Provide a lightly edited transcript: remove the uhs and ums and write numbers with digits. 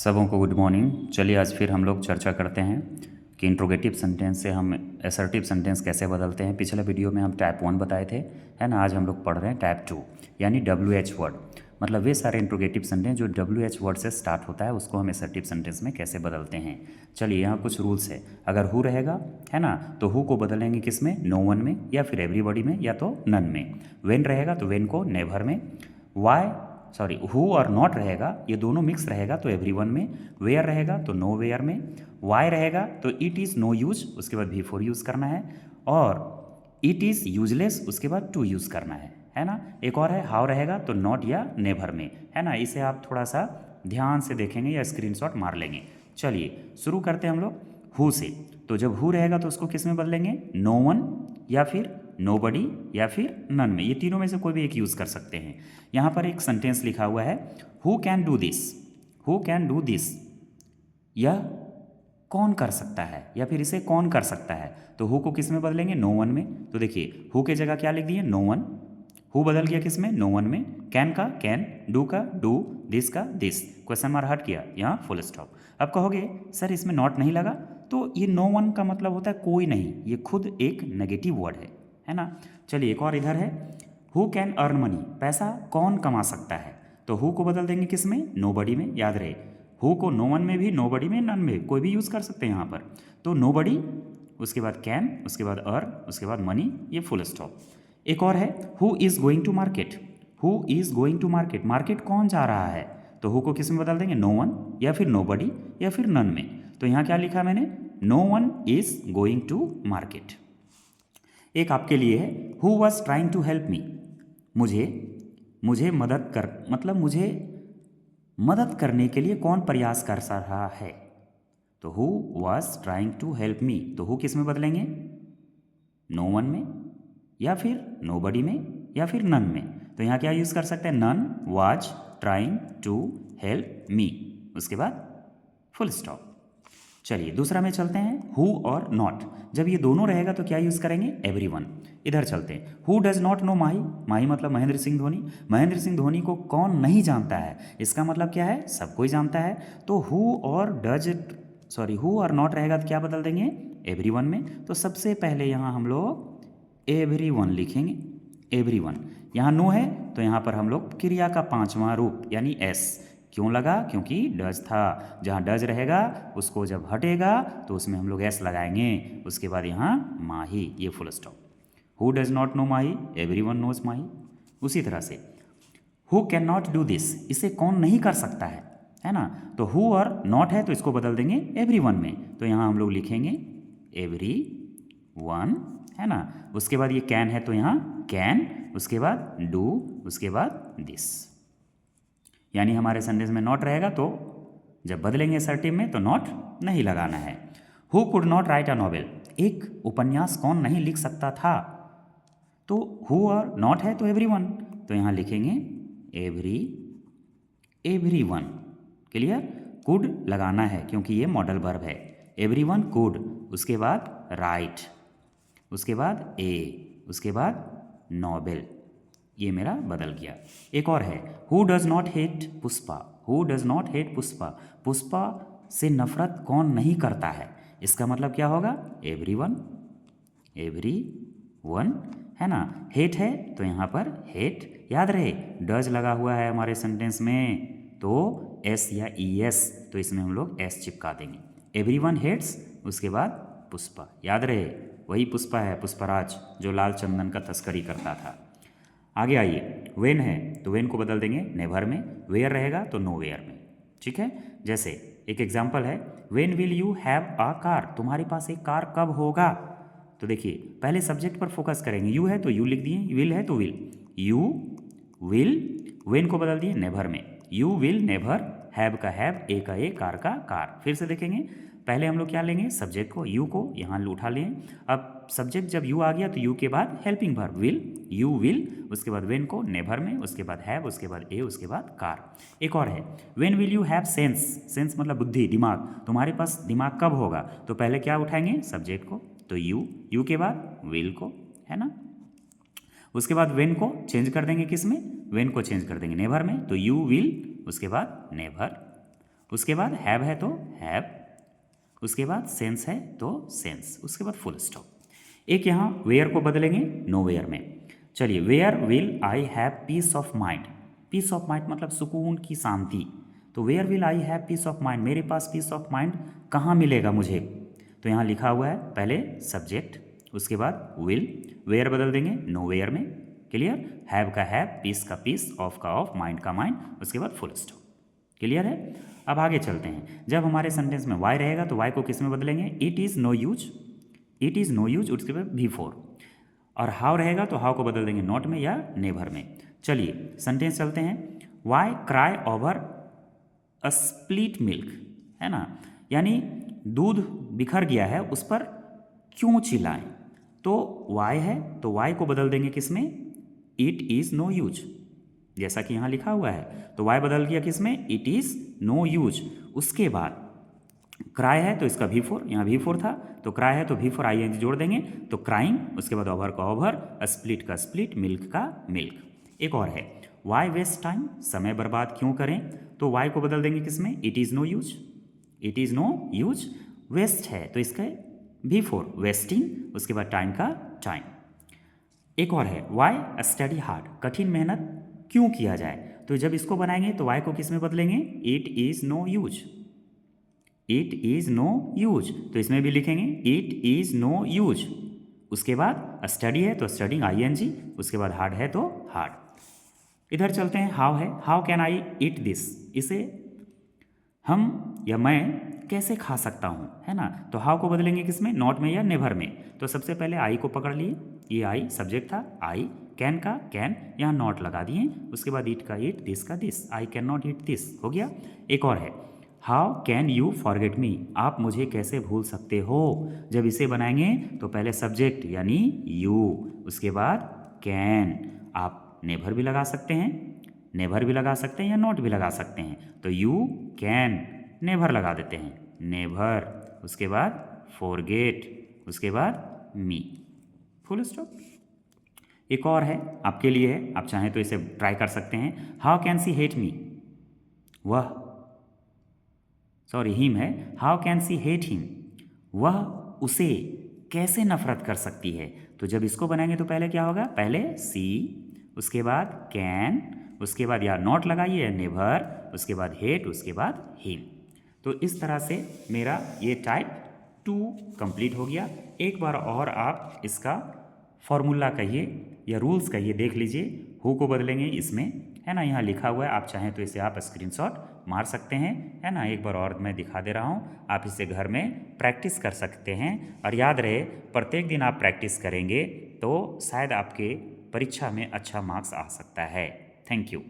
सबों को good morning. चलिए आज फिर हम लोग चर्चा करते हैं कि इंट्रोगेटिव सेंटेंस से हम असर्टिव सेंटेंस कैसे बदलते हैं। पिछले वीडियो में हम टाइप 1 बताए थे, है ना। आज हम लोग पढ़ रहे हैं टाइप 2 यानी WH वर्ड, मतलब वे सारे इंट्रोगेटिव सेंटेंस जो WH वर्ड से स्टार्ट होता है उसको हम असर्टिव सेंटेंस में कैसे बदलते हैं। चलिए यहाँ कुछ रूल्स है। अगर हु रहेगा, है ना, तो हु को बदलेंगे किस में, नो वन में या फिर एवरीबॉडी में या तो नन में। वेन रहेगा तो वेन को नेवर में। हु और नॉट रहेगा, ये दोनों मिक्स रहेगा तो एवरीवन में। वेयर रहेगा तो नो वेयर में। वाई रहेगा तो इट इज़ नो यूज, उसके बाद बिफोर यूज़ करना है। और इट इज़ यूजलेस, उसके बाद टू यूज़ करना है ना। एक और है हाउ रहेगा तो नॉट या नेवर में, है ना। इसे आप थोड़ा सा ध्यान से देखेंगे या स्क्रीनशॉट मार लेंगे। चलिए शुरू करते हैं हम लोग हु से। तो जब हु रहेगा तो उसको किस में बदलेंगे, नो वन या फिर नोबडी या फिर नन में। ये तीनों में से कोई भी एक यूज़ कर सकते हैं। यहाँ पर एक सेंटेंस लिखा हुआ है, who can do this, who can do this, यह कौन कर सकता है या फिर इसे कौन कर सकता है। तो हु को किस में बदलेंगे, नो वन में। तो देखिए हु के जगह क्या लिख दिए, नो वन। हु बदल गया किस में, नो वन में। कैन का कैन, डू का डू, दिस का दिस, क्वेश्चन मार्क हट किया, यहाँ फुल स्टॉप। अब कहोगे सर इसमें नॉट नहीं लगा, तो ये नो वन का मतलब होता है कोई नहीं, ये खुद एक नेगेटिव वर्ड है ना। चलिए एक और इधर है, हु कैन अर्न मनी, पैसा कौन कमा सकता है। तो हु को बदल देंगे किस में, नोबडी में। याद रहे हु को नो वन में भी, नोबडी में, नन में, कोई भी यूज़ कर सकते हैं यहाँ पर। तो नोबडी, उसके बाद कैन, उसके बाद अर्न, उसके बाद मनी, ये फुल स्टॉप। एक और है, who is going to market, who is going to market, market कौन जा रहा है। तो हु को किस में बदल देंगे, नो वन या फिर नोबडी या फिर नन में। तो यहाँ क्या लिखा मैंने, no one is going to market. एक आपके लिए है, who was trying to help me, मुझे मदद कर, मतलब मुझे मदद करने के लिए कौन प्रयास कर रहा है। तो who was trying to help me, तो हु किस में बदलेंगे, नो वन में या फिर नोबडी में या फिर नन में। तो यहाँ क्या यूज़ कर सकते हैं, none was trying to help me, उसके बाद फुल स्टॉप। चलिए दूसरा में चलते हैं, हु और नॉट। जब ये दोनों रहेगा तो क्या यूज़ करेंगे, एवरीवन। इधर चलते हैं, हु डज नॉट नो माही, माही मतलब महेंद्र सिंह धोनी, महेंद्र सिंह धोनी को कौन नहीं जानता है। इसका मतलब क्या है, सब कोई जानता है। तो हु और नॉट रहेगा तो क्या बदल देंगे, एवरीवन में। तो सबसे पहले यहाँ हम लोग एवरीवन लिखेंगे, एवरीवन। यहाँ नो है तो यहाँ पर हम लोग क्रिया का पांचवा रूप यानी एस, क्यों लगा, क्योंकि डज था। जहाँ डज रहेगा उसको जब हटेगा तो उसमें हम लोग एस लगाएंगे, उसके बाद यहाँ माही, ये full stop. Who does not know Mahi, everyone knows Mahi. उसी तरह से who can not do this, इसे कौन नहीं कर सकता है ना। तो हु और नॉट है तो इसको बदल देंगे एवरीवन में। तो यहाँ हम लोग लिखेंगे एवरी वन, है ना। उसके बाद ये कैन है तो यहाँ कैन, उसके बाद डू, उसके बाद दिस। यानी हमारे सेंटेंस में नॉट रहेगा तो जब बदलेंगे असर्टिव में तो नॉट नहीं लगाना है। Who could not right a novel, एक उपन्यास कौन नहीं लिख सकता था। तो हु और नॉट है तो एवरीवन, तो यहाँ लिखेंगे एवरीवन। क्लियर, कुड लगाना है क्योंकि ये मॉडल वर्ब है। एवरीवन कुड, उसके बाद राइट, उसके बाद उसके बाद नॉवेल, ये मेरा बदल गया। एक और है, who does not hate Pushpa, who does not hate Pushpa, Pushpa से नफरत कौन नहीं करता है। इसका मतलब क्या होगा, एवरीवन है ना। हेट है तो यहाँ पर हेट, याद रहे डज लगा हुआ है हमारे सेंटेंस में तो एस या ES, तो इसमें हम लोग एस चिपका देंगे। एवरीवन हेट्स, उसके बाद पुष्पा, याद रहे वही पुष्पा है, पुष्पराज जो लाल चंदन का तस्करी करता था। आगे आइए, वेन है तो वेन को बदल देंगे नेवर में। वेयर रहेगा तो नो वेयर में, ठीक है। जैसे एक एग्जाम्पल है, when will you have a car, तुम्हारे पास एक कार कब होगा। तो देखिए पहले सब्जेक्ट पर फोकस करेंगे, यू है तो यू लिख दिए, विल है तो विल, यू विल, वेन को बदल दिए नेवर में। यू विल नेवर, हैव का हैव, ए का ए, कार का कार। फिर से देखेंगे, पहले हम लोग क्या लेंगे, सब्जेक्ट को, यू को यहाँ उठा लें। अब सब्जेक्ट जब यू आ गया तो यू के बाद helping verb will, you will, उसके बाद वेन को नेवर में, उसके बाद हैव, उसके बाद ए, उसके बाद कार। एक और है, when will you have sense, sense मतलब बुद्धि, दिमाग, तुम्हारे पास दिमाग कब होगा। तो पहले क्या उठाएंगे, सब्जेक्ट को, तो यू के बाद विल को, है ना। उसके बाद वेन को चेंज कर देंगे किस में, वेन को चेंज कर देंगे नेवर में, तो यू विल, उसके बाद नेवर। उसके बाद हैव है तो हैव, उसके बाद सेंस है तो सेंस, उसके बाद फुल स्टॉप। एक यहाँ वेयर को बदलेंगे नो वेयर में। चलिए, where will I have peace of mind. Peace of mind मतलब सुकून की शांति। तो where will I have peace of mind, मेरे पास पीस ऑफ माइंड कहाँ मिलेगा मुझे। तो यहाँ लिखा हुआ है पहले सब्जेक्ट, उसके बाद विल, वेयर बदल देंगे नो वेयर में। क्लियर, हैव का हैव, पीस का पीस, ऑफ का ऑफ, माइंड का माइंड, उसके बाद फुल स्टॉप। क्लियर है। अब आगे चलते हैं। जब हमारे सेंटेंस में वाई रहेगा तो वाई को किस में बदलेंगे, it is no use, it is no use, उसके बाद V4। और हाउ रहेगा तो हाउ को बदल देंगे नॉट में या नेवर में। चलिए सेंटेंस चलते हैं। Why cry over a split milk, है ना, यानी दूध बिखर गया है उस पर क्यों चिल्लाएं। तो वाई है तो वाई को बदल देंगे किस में, इट इज़ नो यूज, जैसा कि यहाँ लिखा हुआ है। तो वाई बदल गया किस में, इट इज़ नो यूज। उसके बाद क्राई है तो इसका V4, यहाँ V4 था तो क्राई है तो V4 ING जोड़ देंगे तो क्राइंग, उसके बाद ओवर का ओवर, स्प्लिट का स्प्लिट, मिल्क का मिल्क। एक और है वाई वेस्ट टाइम, समय बर्बाद क्यों करें। तो वाई को बदल देंगे किस में, it is no use, it is no use. Waste है तो इसका V4 वेस्टिंग, उसके बाद टाइम का टाइम। एक और है वाई स्टडी हार्ड, कठिन मेहनत क्यों किया जाए। तो जब इसको बनाएंगे तो वाई को किस में बदलेंगे, it is no use, it is no use. तो इसमें भी लिखेंगे इट इज़ नो यूज। उसके बाद स्टडी है तो स्टडिंग ING, उसके बाद हार्ड है तो हार्ड। इधर चलते हैं, हाउ है, how can I eat this, इसे हम या मैं कैसे खा सकता हूँ, है ना। तो हाउ को बदलेंगे किस में, नॉट में या नेवर में। तो सबसे पहले आई को पकड़ लिए, ये आई सब्जेक्ट था, आई, कैन का कैन, यहाँ नॉट लगा दिए, उसके बाद ईट का ईट, दिस का this, I can not eat this हो गया। एक और है how can you forget me, आप मुझे कैसे भूल सकते हो। जब इसे बनाएंगे तो पहले सब्जेक्ट यानी यू, उसके बाद कैन, आप नेवर भी लगा सकते हैं, नेवर भी लगा सकते हैं या नॉट भी लगा सकते हैं। तो यू कैन नेवर लगा देते हैं, नेवर, उसके बाद फॉरगेट, उसके बाद मी, फुल स्टॉप। एक और है आपके लिए है, आप चाहें तो इसे ट्राई कर सकते हैं। How can see hate me, वह, सॉरी हिम है, how can see hate him, वह उसे कैसे नफरत कर सकती है। तो जब इसको बनाएंगे तो पहले क्या होगा, पहले सी, उसके बाद कैन, उसके बाद या नॉट लगाइए नेवर, उसके बाद हेट, उसके बाद हिम। तो इस तरह से मेरा ये टाइप 2 कंप्लीट हो गया। एक बार और आप इसका फॉर्मूला कहिए या रूल्स कहिए, देख लीजिए। हु को बदलेंगे इसमें, है ना, यहाँ लिखा हुआ है, आप चाहें तो इसे आप स्क्रीनशॉट मार सकते हैं, है ना। एक बार और मैं दिखा दे रहा हूँ, आप इसे घर में प्रैक्टिस कर सकते हैं। और याद रहे, प्रत्येक दिन आप प्रैक्टिस करेंगे तो शायद आपके परीक्षा में अच्छा मार्क्स आ सकता है। Thank you.